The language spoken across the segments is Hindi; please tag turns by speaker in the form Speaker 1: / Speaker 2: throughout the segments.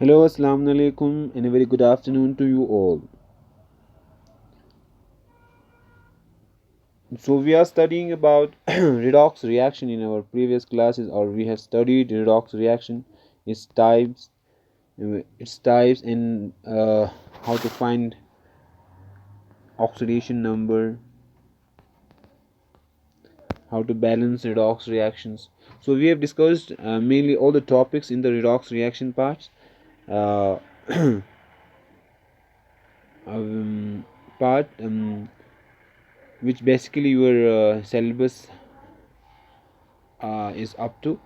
Speaker 1: Hello, Assalamu alaikum, and a very good afternoon to you all. So, we are studying about redox reaction in our previous classes, or we have studied redox reaction, its types, and how to find oxidation number, how to balance redox reactions. So, we have discussed mainly all the topics in the redox reaction parts. Uh, um, part which basically your syllabus is up to.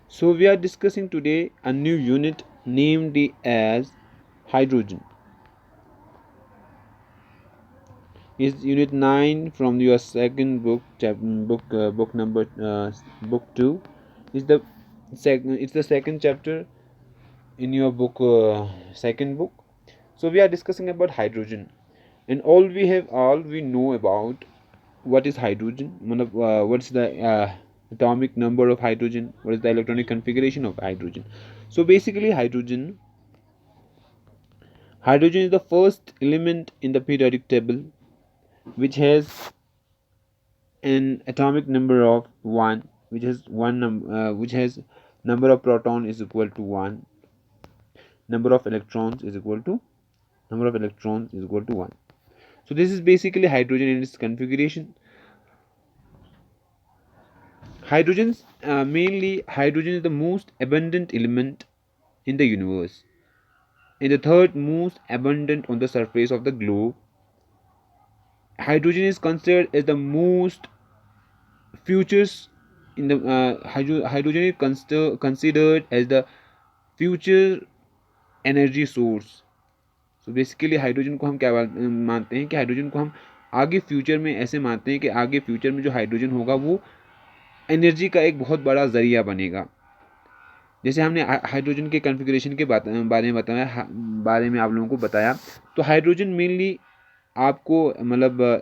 Speaker 1: So we are discussing today a new unit named as hydrogen. Is unit 9 from your second book, book number book 2. Is the second? It's the second chapter in your book, second book. So we are discussing about hydrogen, and all we know about what is hydrogen. What's the atomic number of hydrogen? What is the electronic configuration of hydrogen? So basically, hydrogen is the first element in the periodic table, which has an atomic number of 1, which has number of proton is equal to 1, number of electrons is equal to 1. So this is basically hydrogen and its configuration. Mainly hydrogen is the most abundant element in the universe, and the third most abundant on the surface of the globe. Hydrogen is considered as the most futures in the hydrogen is considered as the future energy source. So basically hydrogen को हम क्या मानते हैं कि हाइड्रोजन को हम आगे फ्यूचर में ऐसे मानते हैं कि आगे फ्यूचर में जो हाइड्रोजन होगा वो एनर्जी का एक बहुत बड़ा ज़रिया बनेगा. जैसे हमने हाइड्रोजन के कॉन्फ़िगरेशन के बारे में आप लोगों को बताया, तो हाइड्रोजन मेनली आपको मतलब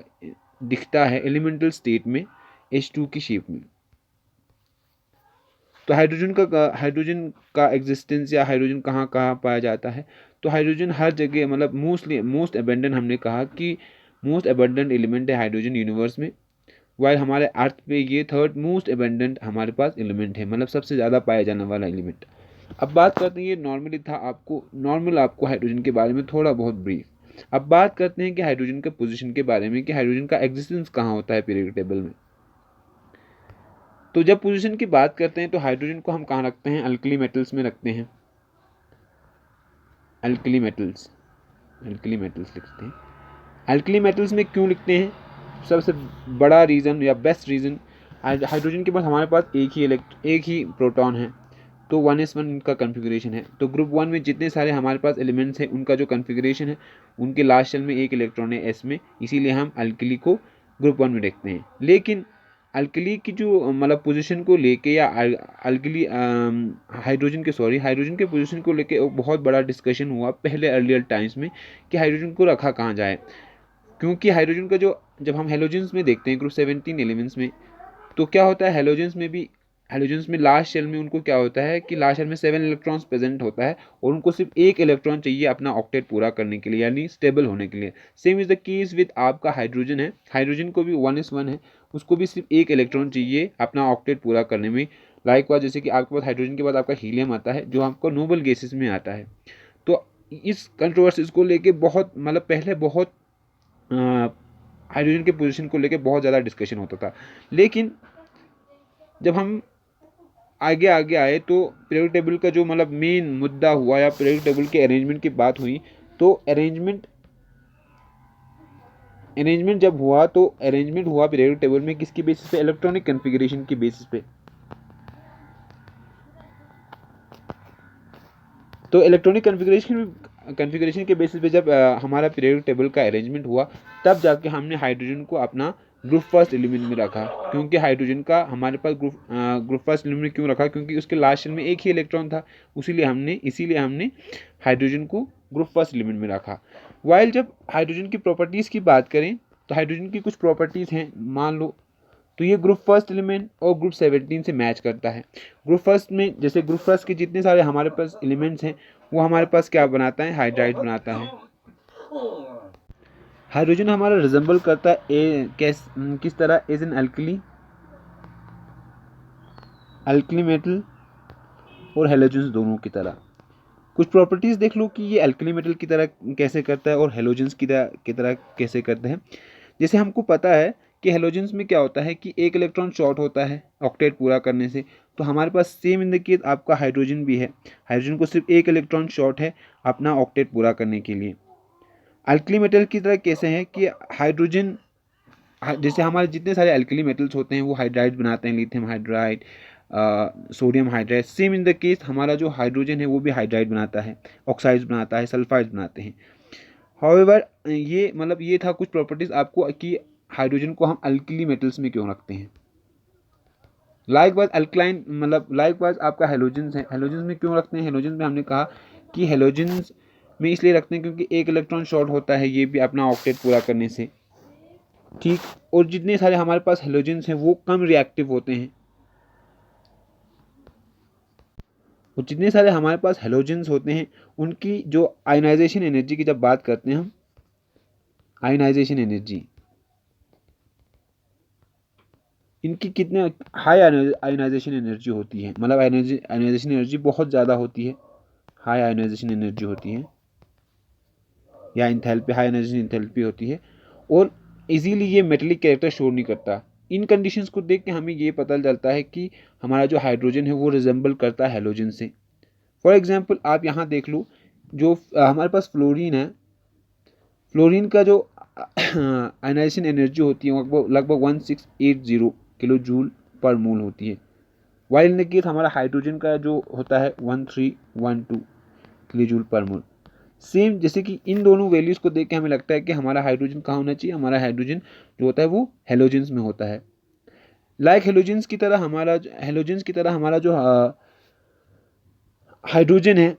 Speaker 1: दिखता है एलिमेंटल स्टेट में H2 की शेप में. तो हाइड्रोजन का एग्जिस्टेंस या हाइड्रोजन कहाँ कहाँ पाया जाता है, तो हाइड्रोजन हर जगह मतलब मोस्ट अबेंडेंट, हमने कहा कि मोस्ट अबेंडेंट एलिमेंट है हाइड्रोजन यूनिवर्स में. वाइल हमारे अर्थ पे ये थर्ड मोस्ट अबेंडेंट हमारे पास एलिमेंट है, मतलब सबसे ज़्यादा पाया जाने वाला एलिमेंट. अब बात करते हैं, ये नॉर्मली था आपको हाइड्रोजन के बारे में थोड़ा बहुत ब्रीफ. अब बात करते हैं कि हाइड्रोजन के पोजीशन के बारे में, कि हाइड्रोजन का एग्जिस्टेंस कहाँ होता है पीरियोडिक टेबल में. तो जब पोजीशन की बात करते हैं तो हाइड्रोजन को हम कहाँ रखते हैं, अल्कली मेटल्स में रखते हैं. अल्कली मेटल्स लिखते हैं. अल्कली मेटल्स में क्यों लिखते हैं? सबसे बड़ा रीज़न या बेस्ट रीज़न, हाइड्रोजन के पास हमारे पास एक ही प्रोटॉन है, तो 1s1 इनका कन्फिग्रेशन है. तो ग्रुप 1 में जितने सारे हमारे पास एलिमेंट्स हैं उनका जो कन्फिग्रेशन है, उनके लास्ट शेल में एक इलेक्ट्रॉन है S में, इसीलिए हम अल्कली को ग्रुप 1 में देखते हैं. लेकिन अल्कली की जो मतलब पोजीशन को लेके, या अल्कली हाइड्रोजन के पोजीशन को लेके बहुत बड़ा डिस्कशन हुआ पहले अर्लियर टाइम्स में कि हाइड्रोजन को रखा कहाँ जाए. क्योंकि हाइड्रोजन का जब हम हेलोजेंस में देखते हैं ग्रुप 17 एलिमेंट्स में, तो क्या होता है हेलोजेंस में लास्ट शेल में उनको क्या होता है कि लास्ट शेल में 7 इलेक्ट्रॉन्स प्रेजेंट होता है, और उनको सिर्फ एक इलेक्ट्रॉन चाहिए अपना ऑक्टेट पूरा करने के लिए, यानी स्टेबल होने के लिए. Same is the case with आपका हाइड्रोजन है. हाइड्रोजन को भी 1s1 है, उसको भी सिर्फ एक इलेक्ट्रॉन चाहिए अपना ऑक्टेट पूरा करने में. लाइकवाइज जैसे कि आपके पास हाइड्रोजन के बाद आपका हीलियम आता है, जो आपको नोबल गैसेस में आता है. तो इस कंट्रोवर्सीज को लेके बहुत मतलब पहले बहुत हाइड्रोजन के पोजीशन को लेके बहुत ज़्यादा डिस्कशन होता था. लेकिन जब हम आगे आए तो पीरियोडिक टेबल का जो मतलब मेन मुद्दा हुआ, या पीरियोडिक टेबल के अरेंजमेंट की बात हुई, तो अरेंजमेंट जब हुआ तो अरेंजमेंट हुआ पीरियोडिक टेबल में किसकी बेसिस पे, इलेक्ट्रॉनिक कॉन्फ़िगरेशन की बेसिस पे. तो इलेक्ट्रॉनिक कॉन्फ़िगरेशन के बेसिस पे जब हमारा पीरियोडिक टेबल का अरेंजमेंट हुआ, तब जाके हमने हाइड्रोजन को अपना ग्रुप फर्स्ट एलिमेंट में रखा. क्योंकि हाइड्रोजन का हमारे पास ग्रुप फर्स्ट एलिमेंट में क्यों रखा, क्योंकि उसके लास्ट शेल में एक ही इलेक्ट्रॉन था, इसीलिए हमने हाइड्रोजन को ग्रुप फर्स्ट एलिमेंट में रखा. वाइल जब हाइड्रोजन की प्रॉपर्टीज़ की बात करें, तो हाइड्रोजन की कुछ प्रॉपर्टीज़ हैं. मान लो तो ये ग्रुप फर्स्ट एलिमेंट और ग्रुप 17 से मैच करता है। ग्रुप फर्स्ट में जैसे ग्रुप फर्स्ट के जितने सारे हमारे पास एलिमेंट्स हैं वो हमारे पास क्या बनाता है, हाइड्राइड बनाता है। हाइड्रोजन हमारा रिजेंबल करता है किस तरह, एज एन अल्कली मेटल और हेलोजन्स दोनों की तरह। कुछ प्रॉपर्टीज देख लो कि ये अल्कली मेटल की तरह कैसे करता है और हेलोजन्स की तरह कैसे करते हैं। जैसे हमको पता है कि हेलोजन्स में क्या होता है कि एक इलेक्ट्रॉन शॉर्ट होता है ऑक्टेट पूरा करने से, तो हमारे पास सेम इन द केस आपका हाइड्रोजन भी है। हाइड्रोजन को सिर्फ एक इलेक्ट्रॉन शॉर्ट है अपना ऑक्टेट पूरा करने के लिए। अल्कली मेटल की तरह कैसे है कि हाइड्रोजन, जैसे हमारे जितने सारे अल्कली मेटल्स होते हैं वो हाइड्राइड बनाते हैं, lithium hydride, sodium hydride. Same in the case हमारा जो हाइड्रोजन है वो भी हाइड्राइड बनाता है, ऑक्साइड्स बनाता है, सल्फाइड्स बनाते हैं। हाउएवर ये मतलब ये था कुछ प्रॉपर्टीज आपको कि हाइड्रोजन को हम अल्कली मेटल्स में क्यों रखते हैं। लाइकवाइज अल्कलाइन मतलब लाइकवाइज आपका हेलोजन्स है, हेलोजन्स में क्यों रखते हैं। हेलोजन्स में हमने कहा कि हेलोजन्स में इसलिए रखते हैं क्योंकि एक इलेक्ट्रॉन शॉर्ट होता है ये भी अपना ऑक्टेट पूरा करने से, ठीक। और जितने सारे हमारे पास हेलोजन्स हैं वो कम रिएक्टिव होते हैं, और जितने सारे हमारे पास हेलोजन्स होते हैं उनकी जो आयनाइजेशन एनर्जी की जब बात करते हैं हम, आयनाइजेशन एनर्जी इनकी कितने हाई आयनाइजेशन एनर्जी होती है, मतलब आयनाइजेशन एनर्जी बहुत ज़्यादा होती है, हाई आयनाइजेशन एनर्जी होती है या इंथैल्पी, हाई आयनाइजेशन इंथैल्पी होती है, और इजीली ये मेटेलिक कैरेक्टर शो नहीं करता। इन कंडीशंस को देख के हमें ये पता चलता है कि हमारा जो हाइड्रोजन है वो रिजेंबल करता है हेलोजन से। फॉर एग्जांपल आप यहाँ देख लो, जो हमारे पास फ्लोरीन है, फ्लोरीन का जो आयनाइजेशन एनर्जी होती है वो लगभग 1680 किलो जूल पर मोल होती है, वाइल इन द केस हमारा हाइड्रोजन का जो होता है 1312 किलो जूल पर मोल। सेम जैसे कि इन दोनों वैल्यूज को देख के हमें लगता है कि हमारा हाइड्रोजन कहाँ होना चाहिए, हमारा हाइड्रोजन जो होता है वो हेलोजेंस में होता है। लाइक हेलोजेंस की तरह हमारा जो हाइड्रोजन है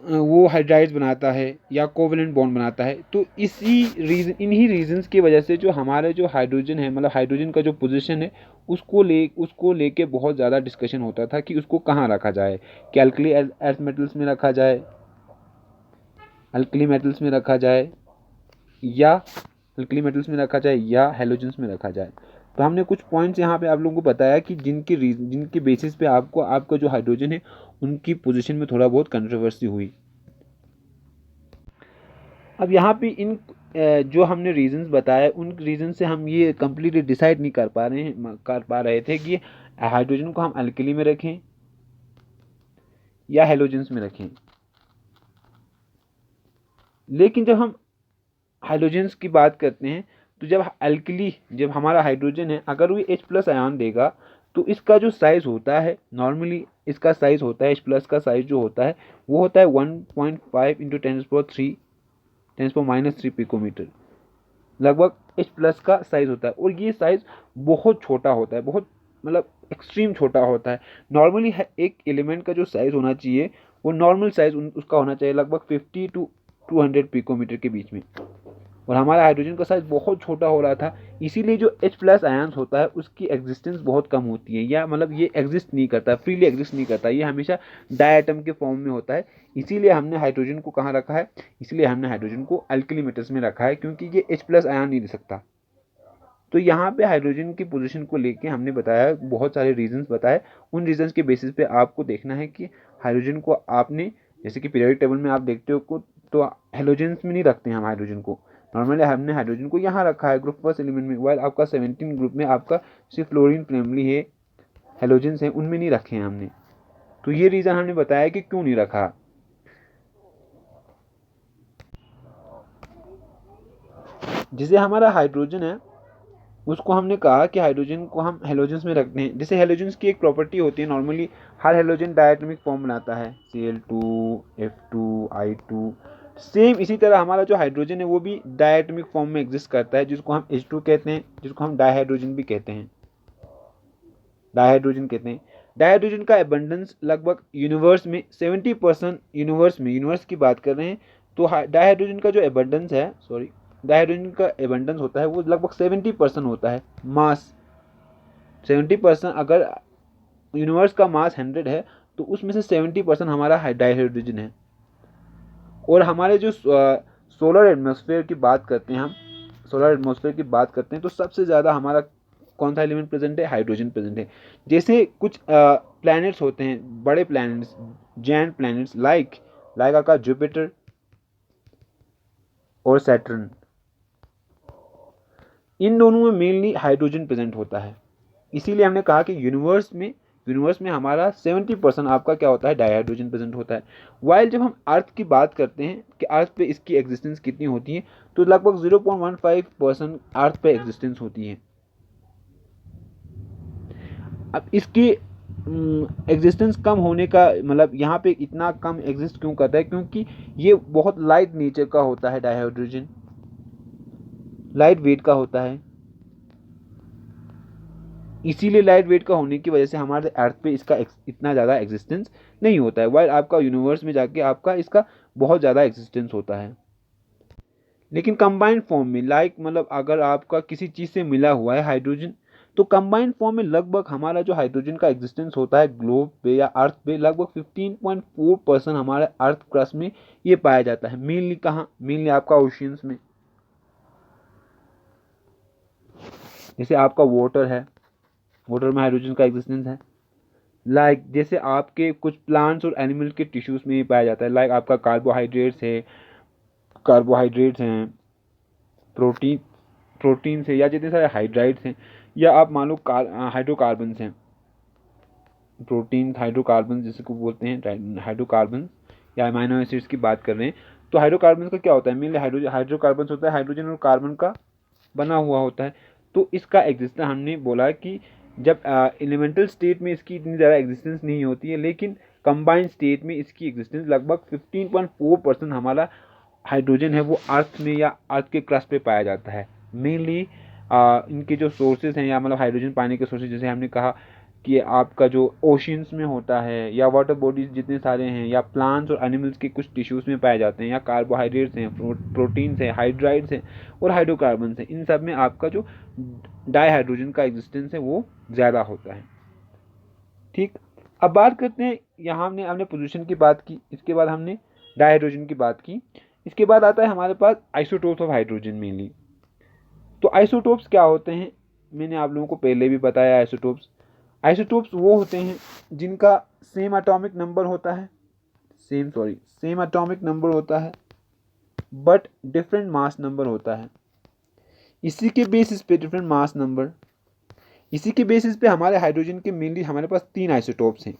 Speaker 1: वो हाइड्राइड्स बनाता है या कोवेलेंट बॉन्ड बनाता है। तो इन्हीं रीजंस की वजह से जो हमारा जो हाइड्रोजन है, मतलब हाइड्रोजन का जो पोजीशन है उसको लेके बहुत ज़्यादा डिस्कशन होता था कि उसको कहाँ रखा जाए, कि अल्कली अर्थ मेटल्स में रखा जाए, अल्कली मेटल्स में रखा जाए या हेलोजेंस में रखा जाए। तो हमने कुछ पॉइंट्स यहाँ पे आप लोगों को बताया कि जिनके बेसिस पे आपका जो हाइड्रोजन है उनकी पोजीशन में थोड़ा बहुत कंट्रोवर्सी हुई। अब यहाँ पे इन जो हमने रीजंस बताए उन रीजन से हम ये कम्प्लीटली डिसाइड नहीं कर पा रहे थे कि हाइड्रोजन को हम अल्कली में रखें या हेलोजेंस में रखें। लेकिन जब हम हाइड्रोजन्स की बात करते हैं तो जब हमारा हाइड्रोजन है अगर वो H+ आयन देगा तो इसका जो साइज़ होता है, नॉर्मली इसका साइज़ होता है H+ का साइज़ जो होता है वो होता है 1.5 × 10⁻³ पिकोमीटर, लगभग H+ का साइज़ होता है। और ये साइज़ बहुत छोटा होता है, बहुत मतलब एक्सट्रीम छोटा होता है। नॉर्मली एक एलिमेंट का जो साइज़ होना चाहिए वो नॉर्मल साइज़ उसका होना चाहिए लगभग 50 to 200 पिकोमीटर के बीच में, और हमारा हाइड्रोजन का साइज बहुत छोटा हो रहा था। इसीलिए जो H+ आयन्स होता है उसकी एग्जिस्टेंस बहुत कम होती है, या मतलब ये एग्जिस्ट नहीं करता, फ्रीली एग्जिस्ट नहीं करता, ये हमेशा डायटम के फॉर्म में होता है। इसीलिए हमने हाइड्रोजन को कहाँ रखा है, इसलिए हमने हाइड्रोजन को अल्कली मेटल्स में रखा है, क्योंकि ये H+ आयन नहीं दे सकता। तो यहाँ पे हाइड्रोजन की पोजीशन को लेके हमने बताया, बहुत सारे रीजंस बताए। उन रीजंस के बेसिस पे आपको देखना है कि हाइड्रोजन को आपने, जैसे कि पीरियोडिक टेबल में आप देखते हो तो हेलोजेंस में नहीं रखते हैं हम हाइड्रोजन को। नॉर्मली हमने हाइड्रोजन को यहाँ रखा है ग्रुप फर्स्ट एलिमेंट में, वाइल आपका 17 ग्रुप में आपका सिर्फ फ्लोरीन फैमिली है, हेलोजेंस है, उनमें नहीं रखे हैं हमने। तो ये रीज़न हमने बताया कि क्यों नहीं रखा। जैसे हमारा हाइड्रोजन है उसको हमने कहा कि हाइड्रोजन को हम हेलोजेंस में रखते हैं। जैसे हेलोजेंस की एक प्रॉपर्टी होती है, नॉर्मली हर हेलोजन डायटोमिक फॉर्म बनाता है, Cl2 F2 I2। सेम इसी तरह हमारा जो हाइड्रोजन है वो भी डायटोमिक फॉर्म में एग्जिस्ट करता है, जिसको हम H2 कहते हैं, जिसको हम डाइहाइड्रोजन भी कहते हैं, डाइहाइड्रोजन कहते हैं। डाइहाइड्रोजन का एबंडेंस लगभग यूनिवर्स में 70%, यूनिवर्स की बात कर रहे हैं तो डाइहाइड्रोजन का जो एबंडेंस है, डाइहाइड्रोजन का एबंडेंस होता है वो लगभग 70% होता है मास 70% अगर यूनिवर्स का मास 100 है तो उसमें से 70% हमारा डायहाइड्रोजन है। और हमारे जो सोलर एटमॉस्फेयर की बात करते हैं, हम सोलर एटमॉस्फेयर की बात करते हैं तो सबसे ज़्यादा हमारा कौन सा एलिमेंट प्रेजेंट है? हाइड्रोजन प्रेजेंट है। जैसे कुछ प्लैनेट्स होते हैं, बड़े प्लैनेट्स, जायंट प्लैनेट्स लाइक आपका जुपिटर और सैटर्न, इन दोनों में मेनली हाइड्रोजन प्रेजेंट होता है। इसीलिए हमने कहा कि यूनिवर्स में हमारा 70% आपका क्या होता है? डायहाइड्रोजन प्रेजेंट होता है। वाइल जब हम अर्थ की बात करते हैं कि अर्थ पे इसकी एग्जिस्टेंस कितनी होती है, तो लगभग 0.15% अर्थ पे एग्जिस्टेंस होती है। अब इसकी एग्जिस्टेंस कम होने का मतलब यहाँ पे इतना कम एग्जिस्ट क्यों करता है? क्योंकि ये बहुत लाइट नेचर का होता है, डायहाइड्रोजन लाइट वेट का होता है। इसीलिए लाइट वेट का होने की वजह से हमारे अर्थ पे इसका इतना ज़्यादा एग्जिस्टेंस नहीं होता है, वाइल आपका यूनिवर्स में जाके आपका इसका बहुत ज़्यादा एग्जिस्टेंस होता है। लेकिन कंबाइंड फॉर्म में मतलब अगर आपका किसी चीज़ से मिला हुआ है हाइड्रोजन, तो कंबाइंड फॉर्म में लगभग हमारा जो हाइड्रोजन का एग्जिस्टेंस होता है ग्लोब पे या अर्थ पे, लगभग 15.4% हमारे अर्थ क्रस्ट में ये पाया जाता है। मेनली कहाँ? मेनली आपका ओशियंस में। जैसे आपका वाटर है, वाटर में हाइड्रोजन का एग्जिस्टेंस है। जैसे आपके कुछ प्लांट्स और एनिमल के टिश्यूज में ही पाया जाता है। आपका कार्बोहाइड्रेट्स हैं, प्रोटीन्स है, या जितने सारे हाइड्राइड्स हैं, या आप मान लो हाइड्रोकार्बन्स हैं। प्रोटीन हाइड्रोकार्बन जिसे को बोलते हैं हाइड्रोकार्बन, या अमाइनो एसिड्स की बात कर रहे हैं, तो हाइड्रोकार्बन का क्या होता है? मेनली हाइड्रोकार्बन होता है हाइड्रोजन और कार्बन का बना हुआ होता है। तो इसका एग्जिस्टेंस हमने बोला कि जब एलिमेंटल स्टेट में इसकी इतनी ज़्यादा एग्जिस्टेंस नहीं होती है, लेकिन कंबाइंड स्टेट में इसकी एग्जिस्टेंस लगभग 15.4% हमारा हाइड्रोजन है वो अर्थ में या अर्थ के क्रस्ट पे पाया जाता है। मेनली इनके जो सोर्सेज हैं या मतलब हाइड्रोजन पाने के सोर्सेज, जैसे हमने कहा कि आपका जो ओशियंस में होता है, या वाटर बॉडीज जितने सारे हैं, या प्लांट्स और एनिमल्स के कुछ टिश्यूज़ में पाए जाते हैं, या कार्बोहाइड्रेट्स हैं, प्रोटीन्स हैं, हाइड्राइड्स हैं और हाइड्रोकार्बन्स हैं, इन सब में आपका जो डाईहाइड्रोजन का एग्जिस्टेंस है वो ज़्यादा होता है। ठीक, अब बात करते हैं, यहाँ हमने पोल्यूशन की बात की, इसके बाद हमने डाईहाइड्रोजन की बात की, इसके बाद आता है हमारे पास आइसोटोप्स ऑफ हाइड्रोजन मेनली। तो आइसोटोप्स क्या होते हैं? मैंने आप लोगों को पहले भी बताया। आइसोटोप्स वो होते हैं जिनका सेम एटॉमिक नंबर होता है, सेम एटॉमिक नंबर होता है बट डिफरेंट मास नंबर होता है। इसी के बेसिस पे इसी के बेसिस पे हमारे हाइड्रोजन के मेनली हमारे पास 3 आइसोटोप्स हैं।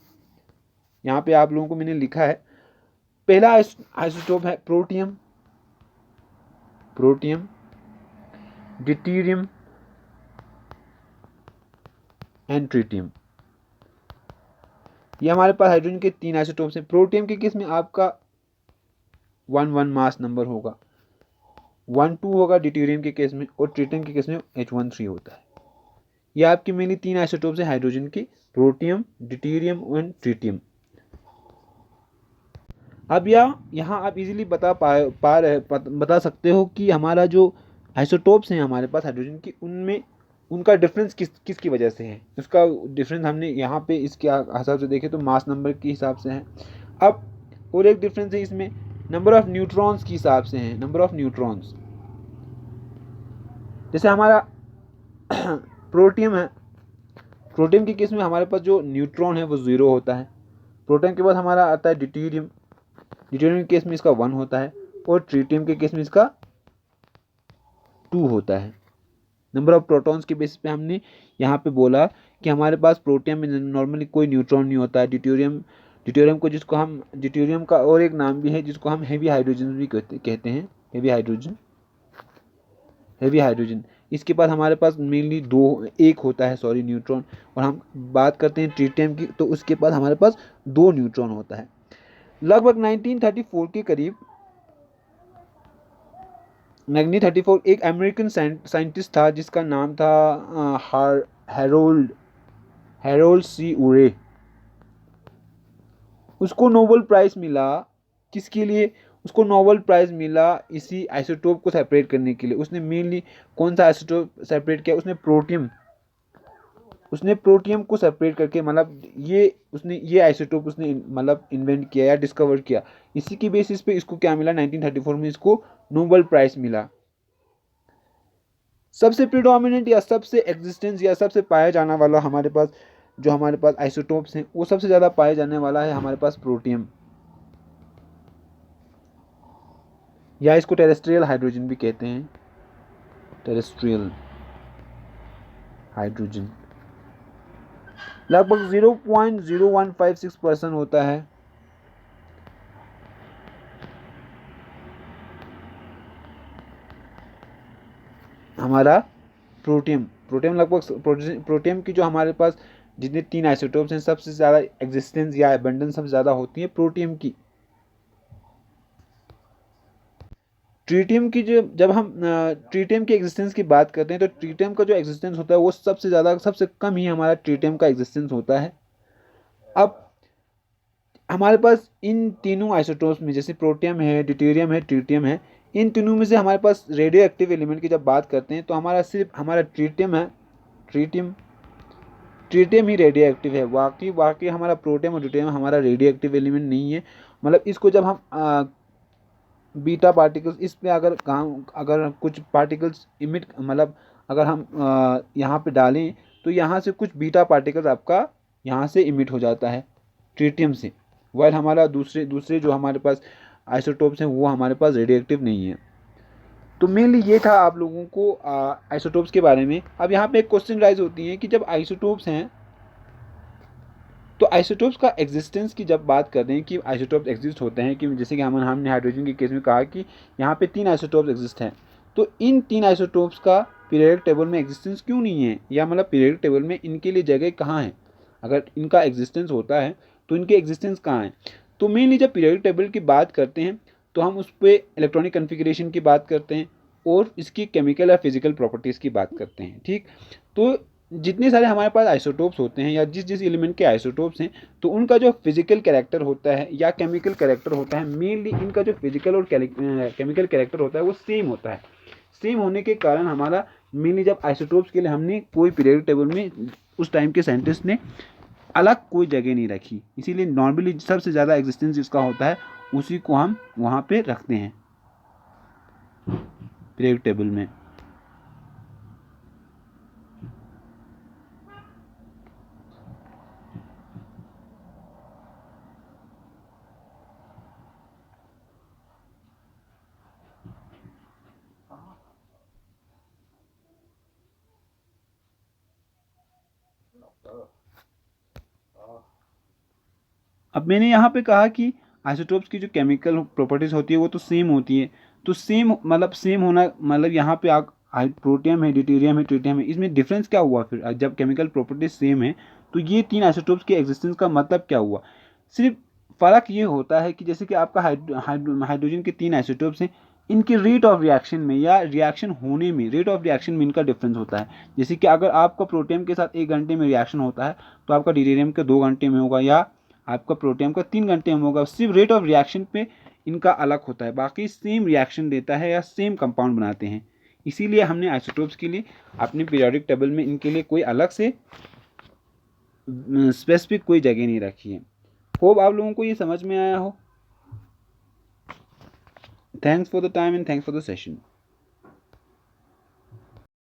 Speaker 1: यहाँ पे आप लोगों को मैंने लिखा है। पहला आइसोटोप है प्रोटियम, ड्यूटेरियम एंड ट्रिटियम। ये हमारे पास हाइड्रोजन के 3 आइसोटोप्स हैं। प्रोटियम के केस में आपका 1 मास नंबर होगा, 1 2 होगा ड्यूटेरियम के केस में, और ट्रिटियम के केस में H13 होता है। ये आपकी मेनली 3 आइसोटोप्स हैं हाइड्रोजन की, प्रोटियम, ड्यूटेरियम एंड ट्रिटियम। अब यहाँ आप इजीली बता सकते हो कि हमारा जो आइसोटोप्स हैं हमारे पास हाइड्रोजन की, उनमें उनका डिफरेंस किसकी वजह से है? उसका डिफरेंस हमने यहाँ पे इसके हिसाब से देखें तो मास नंबर के हिसाब से है। अब और एक डिफरेंस है इसमें नंबर ऑफ न्यूट्रॉन्स के हिसाब से है, नंबर ऑफ न्यूट्रॉन्स। जैसे हमारा प्रोटियम है, प्रोटियम के केस में हमारे पास जो न्यूट्रॉन है वो 0 होता है। प्रोटियम के बाद हमारा आता है ड्यूटेरियम के केस में इसका 1 होता है, और ट्रिटियम के केस में इसका 2 होता है। नंबर ऑफ प्रोटॉन्स के बेसिस पे हमने यहाँ पे बोला कि हमारे पास प्रोटियम में नॉर्मली कोई न्यूट्रॉन नहीं होता है। ड्यूटेरियम का और एक नाम भी है जिसको हम हेवी हाइड्रोजन भी कहते हैं, हेवी हाइड्रोजन। इसके बाद हमारे पास मेनली एक होता है न्यूट्रॉन। और हम बात करते हैं ट्रिटियम की, तो उसके बाद हमारे पास 2 न्यूट्रॉन होता है। लगभग 1934 के करीब 1934 एक अमेरिकन साइंटिस्ट था जिसका नाम था हैरोल्ड सी उरे। उसको नोबेल प्राइज मिला। किसके लिए? उसको नोबेल प्राइज मिला इसी आइसोटोप को सेपरेट करने के लिए। उसने मेनली कौन सा आइसोटोप सेपरेट किया? उसने उसने प्रोटियम को सेपरेट करके मतलब ये आइसोटोप उसने मतलब इन्वेंट किया या डिस्कवर किया। इसी की बेसिस पे इसको क्या मिला, 1934 में इसको नोबेल प्राइज मिला। सबसे प्रिडोमिनेंट या सबसे एग्जिस्टेंस या सबसे पाया जाने वाला हमारे पास जो हमारे पास आइसोटोप्स हैं वो सबसे ज़्यादा पाए जाने वाला है हमारे पास प्रोटियम, या इसको टेरेस्ट्रियल हाइड्रोजन भी कहते हैं। टेरेस्ट्रियल हाइड्रोजन लगभग 0.0156% होता है हमारा प्रोटियम। प्रोटियम की जो हमारे पास जितने 3 आइसोटोप्स हैं सबसे ज़्यादा एग्जिस्टेंस या एबंडेंस सबसे ज़्यादा होती है प्रोटियम की। ट्रीटियम की जो जब हम ट्रीटियम की एग्जिस्टेंस की बात करते हैं तो ट्रीटियम का जो एग्जिस्टेंस होता है वो सबसे कम ही हमारा ट्रीटियम का एग्जिस्टेंस होता है। अब हमारे पास इन तीनों आइसोटोप्स में जैसे प्रोटियम है, ड्यूटेरियम है, ट्रीटियम है, इन तीनों में से हमारे पास रेडियो एक्टिव एलिमेंट की जब बात करते हैं तो हमारा सिर्फ हमारा ट्रीटियम है। ट्रीटियम ट्रीटियम ही रेडियो एक्टिव है। बाकी हमारा प्रोटियम और ड्यूटेरियम हमारा रेडियो एक्टिव एलिमेंट नहीं है। मतलब इसको जब हम बीटा पार्टिकल्स इस पे अगर कुछ पार्टिकल्स इमिट मतलब अगर हम यहाँ पे डालें तो यहाँ से कुछ बीटा पार्टिकल्स आपका यहाँ से इमिट हो जाता है ट्रीटियम से, वाइल हमारा दूसरे दूसरे जो हमारे पास आइसोटोप्स हैं वो हमारे पास रेडियो एक्टिव नहीं है। तो मेनली ये था आप लोगों को आइसोटोप्स के बारे में। अब यहाँ पे एक क्वेश्चन राइज होती है कि जब आइसोटोप्स हैं तो आइसोटोप्स का एग्जिस्टेंस की जब बात करते हैं कि आइसोटोप्स एग्जिस्ट होते हैं, कि जैसे कि हमने हाइड्रोजन के केस में कहा कि यहाँ पे 3 आइसोटोप्स एग्जिस्ट हैं, तो इन 3 आइसोटोप्स का पीरियोडिक टेबल में एग्जिस्टेंस क्यों नहीं है, या मतलब पीरियोडिक टेबल में इनके लिए जगह कहाँ है। अगर इनका एग्जिस्टेंस होता है तो इनके एग्जिस्टेंस कहाँ है। तो मेनली जब पीरियोडिक टेबल की बात करते हैं तो हम उस पर इलेक्ट्रॉनिक कन्फिग्रेशन की बात करते हैं और इसकी केमिकल या फिजिकल प्रॉपर्टीज़ की बात करते हैं। ठीक, तो जितने सारे हमारे पास आइसोटोप्स होते हैं या जिस जिस एलिमेंट के आइसोटोप्स हैं तो उनका जो फिजिकल कैरेक्टर होता है या केमिकल कैरेक्टर होता है, मेनली इनका जो फिजिकल और केमिकल कैरेक्टर होता है वो सेम होता है। सेम होने के कारण हमारा मेनली जब आइसोटोप्स के लिए हमने कोई पीरियोडिक टेबल में उस टाइम के साइंटिस्ट ने अलग कोई जगह नहीं रखी, इसीलिए नॉर्मली सबसे ज़्यादा एग्जिस्टेंस जिसका होता है उसी को हम वहाँ पे रखते हैं पीरियोडिक टेबल में। अब मैंने यहाँ पे कहा कि आइसोटोप्स की जो केमिकल प्रॉपर्टीज़ होती है वो तो सेम होती है, तो सेम होना मतलब यहाँ पे प्रोटियम है, ड्यूटेरियम है, ट्रीटियम है, इसमें डिफरेंस क्या हुआ फिर जब केमिकल प्रॉपर्टीज सेम है तो ये 3 आइसोटोप्स के एग्जिस्टेंस का मतलब क्या हुआ। सिर्फ फ़र्क ये होता है कि जैसे कि आपका हाइड्रोजन के 3 आइसोटोप्स हैं, इनके रेट ऑफ रिएक्शन में या रिएक्शन होने में रेट ऑफ रिएक्शन में इनका डिफरेंस होता है। जैसे कि अगर आपका प्रोटियम के साथ 1 घंटे में रिएक्शन होता है तो आपका ड्यूटेरियम के 2 घंटे में होगा, या आपका प्रोटियम का 3 घंटे में होगा। सिर्फ रेट ऑफ रिएक्शन पे इनका अलग होता है, बाकी सेम रिएक्शन देता है या सेम कंपाउंड बनाते हैं। इसीलिए हमने आइसोटोप्स के लिए अपने पीरियोडिक टेबल में इनके लिए कोई अलग से स्पेसिफिक कोई जगह नहीं रखी है। होप आप लोगों को ये समझ में आया हो। Thanks for the time and thanks for the session.